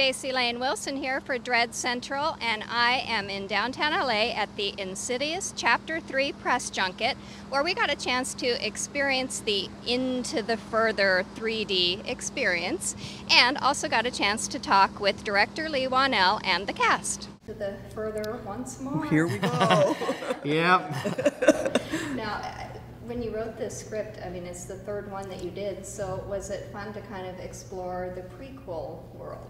Staci Layne Wilson here for Dread Central, and I am in downtown LA at the Insidious Chapter 3 press junket, where we got a chance to experience the Into the Further 3D experience, and also got a chance to talk with director Leigh Whannell and the cast. To the further once more. Here we go. Yep. Now, when you wrote this script, I mean, it's the third one that you did, so was it fun to kind of explore the prequel world?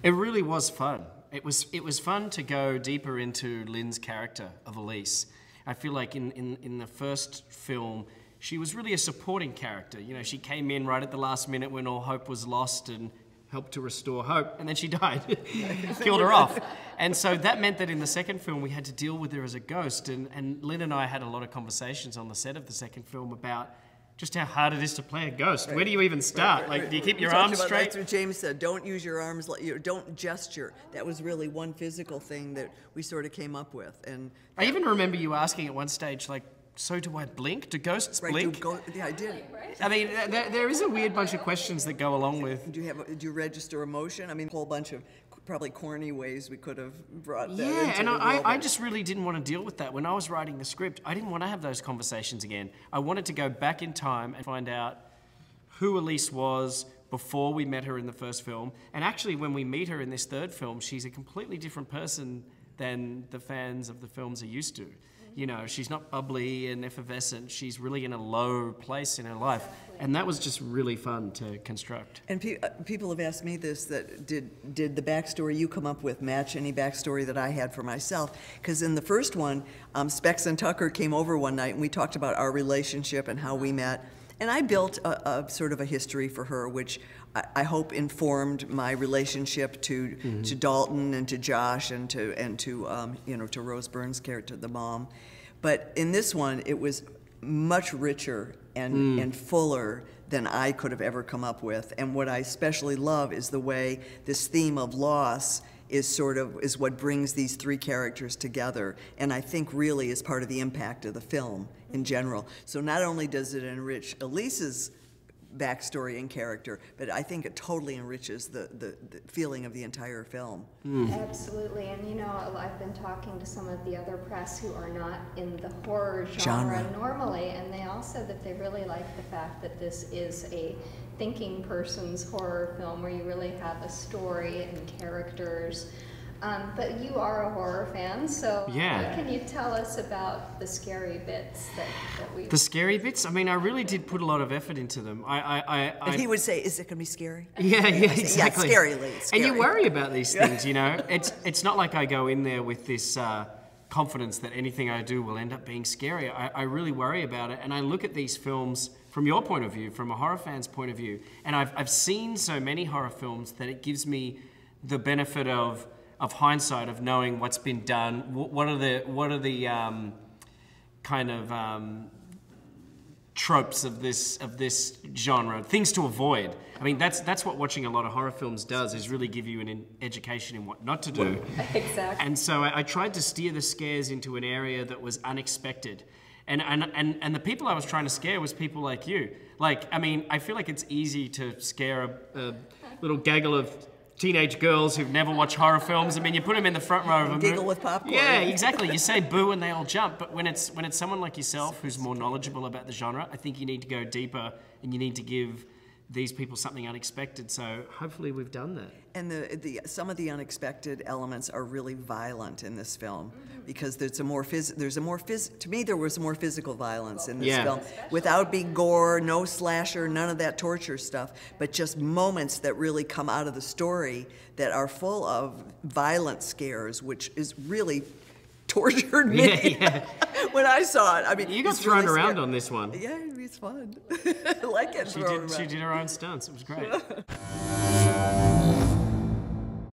It really was fun. It was fun to go deeper into Lin's character of Elise. I feel like in the first film, she was really a supporting character. You know, she came in right at the last minute when all hope was lost and helped to restore hope, and then she died. Killed her off. And so that meant that in the second film we had to deal with her as a ghost, and Lin and I had a lot of conversations on the set of the second film about just how hard it is to play a ghost. Right. Where do you even start? Like, do you keep your arms straight? That's what James said. Don't use your arms, don't gesture. That was really one physical thing that we sort of came up with. And I even remember you asking at one stage, like, so do I blink? Do ghosts blink? Yeah, I did. I mean, there is a weird bunch of questions that go along with. Do you register emotion? I mean, a whole bunch of probably corny ways we could have brought that into and the world. I just really didn't want to deal with that. When I was writing the script, I didn't want to have those conversations again. I wanted to go back in time and find out who Elise was before we met her in the first film. And actually, when we meet her in this third film, she's a completely different person than the fans of the films are used to. You know, she's not bubbly and effervescent. She's really in a low place in her life. And that was just really fun to construct. And people have asked me this, that did the backstory you come up with match any backstory that I had for myself? Because in the first one, Specs and Tucker came over one night and we talked about our relationship and how we met. And I built a sort of a history for her, which I hope informed my relationship to Dalton and to Josh and to you know, to Rose Byrne's character, the mom. But in this one, it was much richer and fuller than I could have ever come up with. And what I especially love is the way this theme of loss is what brings these three characters together, and I think really is part of the impact of the film in general. So not only does it enrich Elise's backstory and character, but I think it totally enriches the feeling of the entire film. Absolutely, and you know, I've been talking to some of the other press who are not in the horror genre normally, and they all said that they really like the fact that this is a thinking person's horror film where you really have a story and characters. But you are a horror fan, so what can you tell us about the scary bits that we... The scary bits? I mean, I really did put a lot of effort into them. And he would say, is it going to be scary? Yeah, exactly. Yeah, it's scary, Leigh. It's scary. And you worry about these things, you know? It's not like I go in there with this confidence that anything I do will end up being scary. I really worry about it, and I look at these films from your point of view, from a horror fan's point of view, and I've seen so many horror films that it gives me the benefit of hindsight, of knowing what's been done, what are the kind of tropes of this genre, things to avoid. I mean, that's what watching a lot of horror films does, is really give you an education in what not to do. Exactly. And so I tried to steer the scares into an area that was unexpected. And the people I was trying to scare was people like you. Like, I mean, I feel like it's easy to scare a little gaggle of teenage girls who've never watched horror films. I mean, you put them in the front row of a giggle with popcorn. Yeah, exactly. You say boo and they all jump. But when it's someone like yourself who's more knowledgeable about the genre, I think you need to go deeper and you need to give these people something unexpected. So hopefully we've done that. And some of the unexpected elements are really violent in this film, because to me there was more physical violence in this film, without being gore, no slasher, none of that torture stuff, but just moments that really come out of the story that are full of violent scares, which is really tortured me when I saw it. I mean, you got thrown around on this one. Yeah, it's fun. I like it. She did her own stunts. It was great.